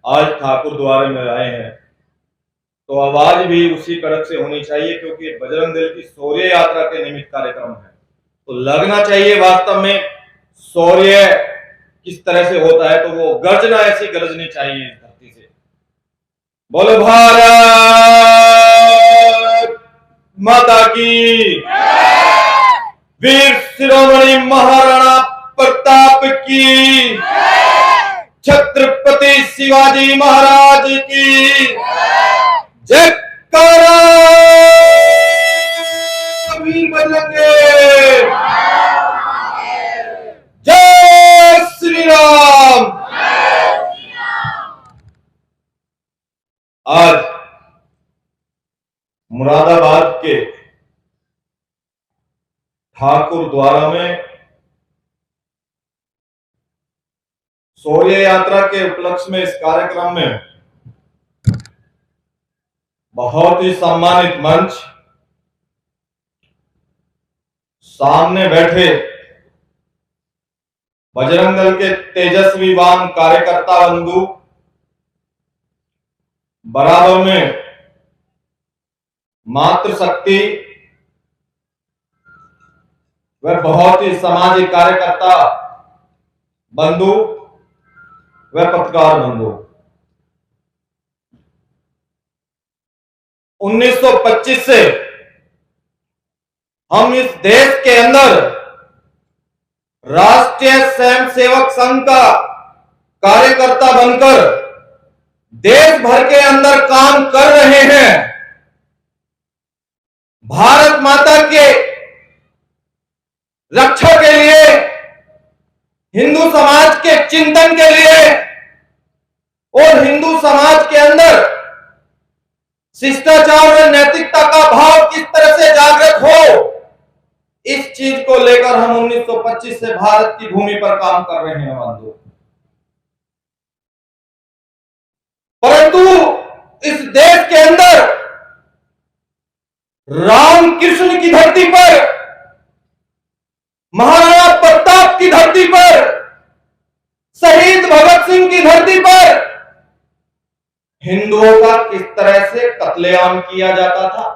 आज ठाकुर द्वारे में आए हैं तो आवाज भी उसी कड़क से होनी चाहिए, क्योंकि बजरंग दल की शौर्य यात्रा के निमित्त कार्यक्रम है। तो लगना चाहिए वास्तव में शौर्य किस तरह से होता है, तो वो गर्जना ऐसी गरजनी चाहिए इस धरती से। बोलो भारत माता की, वीर शिरोमणि महाराणा प्रताप की, छत्रपति शिवाजी महाराज की जयकारा। वीर बजरंगे, जय श्री राम। आज मुरादाबाद के ठाकुर द्वारा में शौर्य यात्रा के उपलक्ष्य में इस कार्यक्रम में बहुत ही सम्मानित मंच, सामने बैठे बजरंग दल के तेजस्वीवान कार्यकर्ता बंधु, बराबर में मातृशक्ति व बहुत ही सामाजिक कार्यकर्ता बंधु व पत्रकार बंधु। 1925 से हम इस देश के अंदर राष्ट्रीय स्वयंसेवक संघ का कार्यकर्ता बनकर देश भर के अंदर काम कर रहे हैं। भारत माता के रक्षा के लिए, हिंदू समाज के चिंतन के लिए और हिंदू समाज के अंदर शिष्टाचार और नैतिकता का भाव किस तरह से जागृत हो, इस चीज को लेकर हम 1925 से भारत की भूमि पर काम कर रहे हैं बंधु। परंतु इस देश के अंदर रामकृष्ण की धरती पर, महाराणा प्रताप की धरती पर, शहीद भगत सिंह की धरती पर हिंदुओं का किस तरह से कत्लेआम किया जाता था,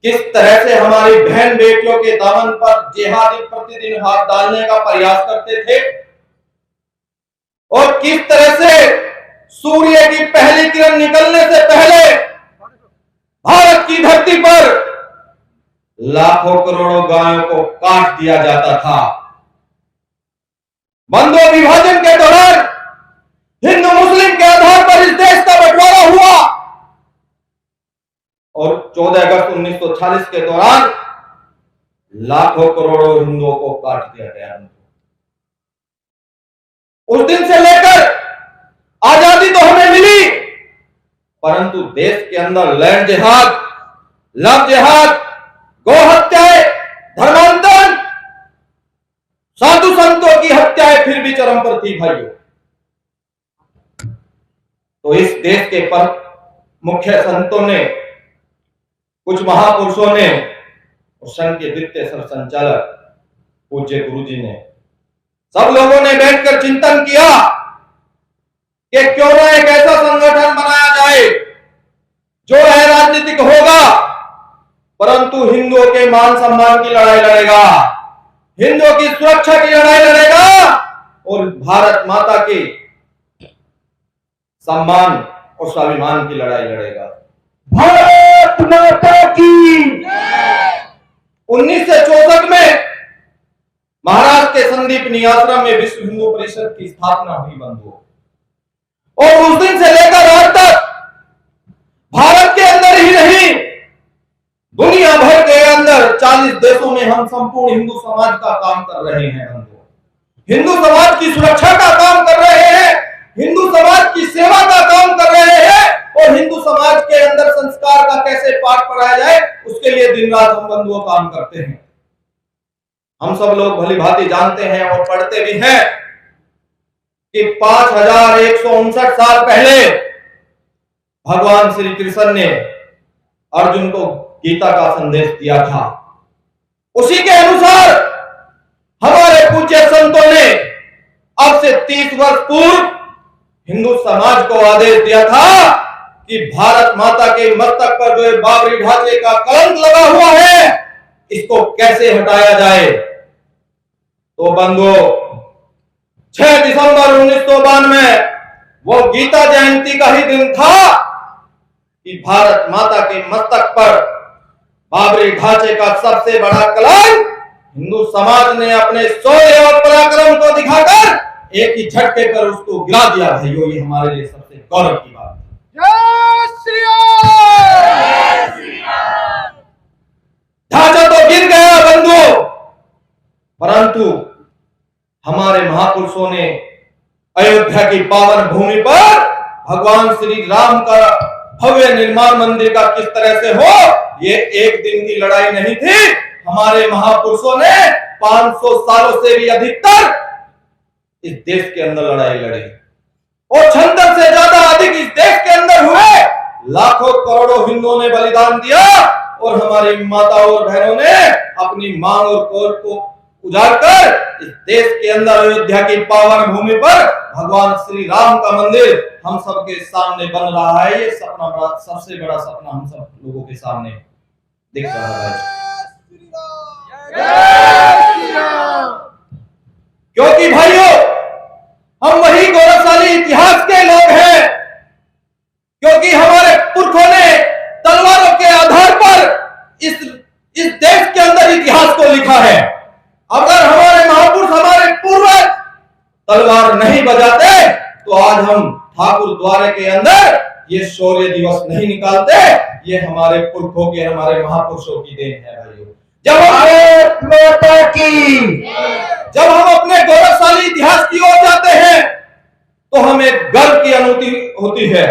किस तरह से हमारी बहन बेटियों के दामन पर जिहादी प्रतिदिन हाथ डालने का प्रयास करते थे, और किस तरह से सूर्य की पहली किरण निकलने से पहले भारत की धरती पर लाखों करोड़ों गायों को काट दिया जाता था। बंधुओं, विभाजन के दौरान हिंदू मुस्लिम के आधार पर इस देश का बंटवारा हुआ और 14 अगस्त 1940 के दौरान लाखों करोड़ों हिंदुओं को काट दिया गया। उस दिन से लेकर आजादी तो हमें मिली, परंतु देश के अंदर लैंड जिहाद, लव जिहाद, गौ हत्याएं, धर्मांतरण, साधु संतों की हत्याएं फिर भी चरम पर थी भाइयों। तो इस देश के पर मुख्य संतों ने, कुछ महापुरुषों ने और संघ के द्वितीय सरसंचालक पूज्य गुरुजी ने, सब लोगों ने बैठकर चिंतन किया कि क्यों ना एक ऐसा संगठन बनाया जाए जो है राजनीतिक होगा, परंतु हिंदुओं के मान सम्मान की लड़ाई लड़ेगा, हिंदुओं की सुरक्षा की लड़ाई लड़ेगा और भारत माता के सम्मान और स्वाभिमान की लड़ाई लड़ेगा। भारत माता की। 1964 में महाराष्ट्र के संदीपनी आश्रम में विश्व हिंदू परिषद की स्थापना हुई बंधुओं, और उस दिन से लेकर आज तक भारत के अंदर ही नहीं, दुनिया भर के अंदर 40 देशों में हम संपूर्ण हिंदू समाज का काम कर रहे हैं बंधुओं। हिंदू समाज की सुरक्षा का काम कर रहे हैं, हिंदू समाज की सेवा का काम कर रहे हैं, और हिंदू समाज के अंदर संस्कार का कैसे पाठ पढ़ाया जाए उसके लिए दिन रात हम बंधुओं काम करते हैं। हम सब लोग भली भांति जानते हैं और पढ़ते भी हैं कि 5159 साल पहले भगवान श्री कृष्ण ने अर्जुन को गीता का संदेश दिया था। उसी के अनुसार हमारे पूज्य संतों ने अब से 30 वर्ष पूर्व हिंदू समाज को आदेश दिया था कि भारत माता के मस्तक पर जो बाबरी ढांचे का कलंक लगा हुआ है, इसको कैसे हटाया जाए। तो बंधुओं, 6 दिसंबर 1992 वो गीता जयंती का ही दिन था कि भारत माता के मस्तक पर बाबरी ढांचे का सबसे बड़ा कलंक हिंदू समाज ने अपने शौर्य और पराक्रम को दिखाकर एक ही झटके पर उसको गिरा दिया। भाइयों, ये हमारे लिए सबसे गौरव की बात है। जय श्री राम। ढांचा तो गिर गया बंधु, परंतु हमारे महापुरुषों ने अयोध्या की पावन भूमि पर भगवान श्री राम का भव्य निर्माण मंदिर का किस तरह से हो, ये एक दिन की लड़ाई नहीं थी। हमारे महापुरुषों ने 500 सालों से भी अधिकतर इस देश के अंदर लड़ाई लड़ी और 76 से ज्यादा अधिक इस देश के अंदर हुए। लाखों करोड़ों हिंदुओं ने बलिदान दिया और हमारी माताओं और बहनों ने अपनी मांग और कोर को उजाड़ कर इस देश के अंदर अयोध्या की पावन भूमि पर भगवान श्री राम का मंदिर हम सबके सामने बन रहा है। ये सपना सबसे बड़ा सपना हम सब लोगों के सामने दिख रहा है। क्योंकि भाइयों, हम वही गौरवशाली इतिहास के लोग हैं, क्योंकि हमारे पुरखों ने तलवारों के आधार पर इस देश के अंदर इतिहास को लिखा है। अगर हमारे महापुरुष, हमारे पूर्वज तलवार नहीं बजाते तो आज हम ठाकुर द्वारे के अंदर ये शौर्य दिवस नहीं निकालते। ये हमारे पुरखों के, हमारे महापुरुषों की देन है भाइयों। जब हम अपने गौरवशाली इतिहास की ओर जाते हैं तो हमें गर्व की अनुभूति होती है।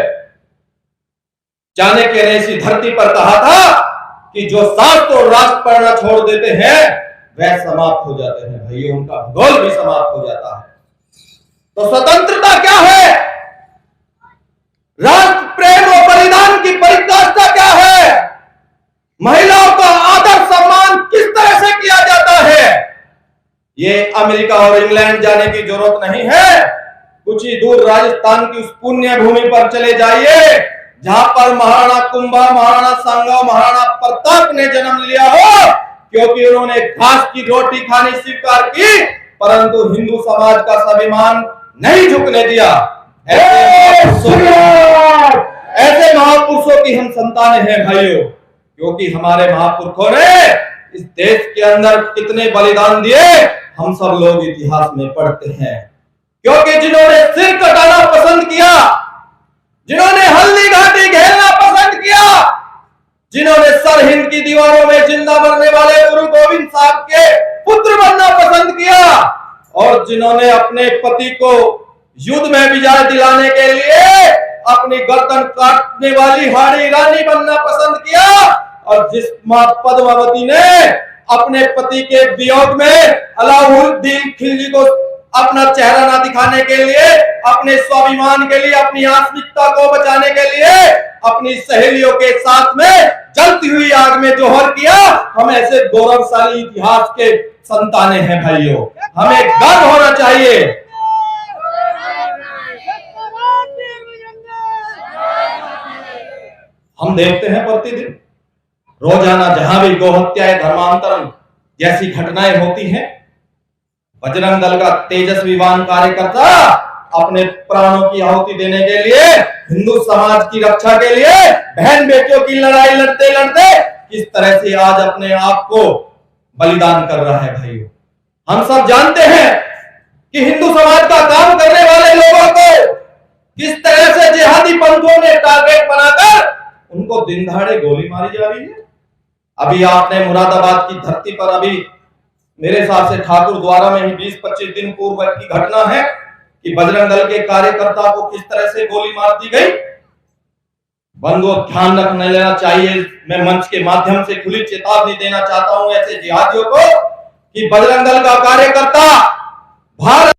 चाणक्य ने इसी धरती पर कहा था कि जो शास्त्र और राष्ट्र पढ़ना छोड़ देते हैं वह समाप्त हो जाते हैं। भाइयों, उनका भूगोल भी समाप्त हो जाता है। तो स्वतंत्रता क्या है, राष्ट्र प्रेम और बलिदान की परिकाष्ठा क्या है, महिलाओं का आदर सम्मान किस तरह से किया जाता है, ये अमेरिका और इंग्लैंड जाने की जरूरत नहीं है। कुछ ही दूर राजस्थान की उस पुण्य भूमि पर चले जाइए जहां पर महाराणा कुंभा, महाराणा सांगा, महाराणा प्रताप ने जन्म लिया हो, क्योंकि उन्होंने घास की रोटी खानी स्वीकार की, परंतु हिंदू समाज का स्वाभिमान नहीं झुकने दिया। ऐसे महापुरुषों की हम संतानें हैं भाइयों, क्योंकि हमारे महापुरुषों ने इस देश के अंदर कितने बलिदान दिए हम सब लोग इतिहास में पढ़ते हैं। क्योंकि जिन्होंने सिर कटाना पसंद किया, जिन्होंने हल्दी घाटी घेरना पसंद किया, जिन्होंने सरहिंद की दीवारों में जिंदा मरने वाले गुरु गोविंद साहब के पुत्र बनना पसंद किया, और जिन्होंने अपने पति को युद्ध में विजय दिलाने के लिए अपनी गर्दन काटने वाली हाड़ी रानी बनना पसंद किया, और जिस मां पद्मावती ने अपने पति के वियोग में अलाउद्दीन खिलजी को अपना चेहरा ना दिखाने के लिए, अपने स्वाभिमान के लिए, अपनी आस्मिकता को बचाने के लिए अपनी सहेलियों के साथ में जलती हुई आग में जोहर किया। हम ऐसे गौरवशाली इतिहास के संतानें हैं भाइयों, हमें गर्व होना चाहिए। हम देखते हैं प्रतिदिन रोजाना जहां भी गोहत्याएं, धर्मांतरण जैसी घटनाएं होती हैं, बजरंग दल का तेजस्वीवान कार्यकर्ता अपने प्राणों की आहुति देने के लिए, हिंदू समाज की रक्षा के लिए, बहन बेटियों की लड़ाई लड़ते लड़ते किस तरह से आज अपने आप को बलिदान कर रहा है भाइयों। हम सब जानते हैं कि हिंदू समाज का काम करने वाले लोगों को किस तरह से जिहादी पंथों ने टारगेट बनाकर उनको दिन दहाड़े गोली मारी जा रही है। अभी आपने मुरादाबाद की धरती पर, अभी मेरे हिसाब से ठाकुर द्वारा में ही 20-25 दिन पूर्व की घटना है कि बजरंग दल के कार्यकर्ता को किस तरह से गोली मार दी गई। बंधुओं, ध्यान रखना लेना चाहिए। मैं मंच के माध्यम से खुली चेतावनी देना चाहता हूं ऐसे जिहादियों को कि बजरंग दल का कार्यकर्ता भारत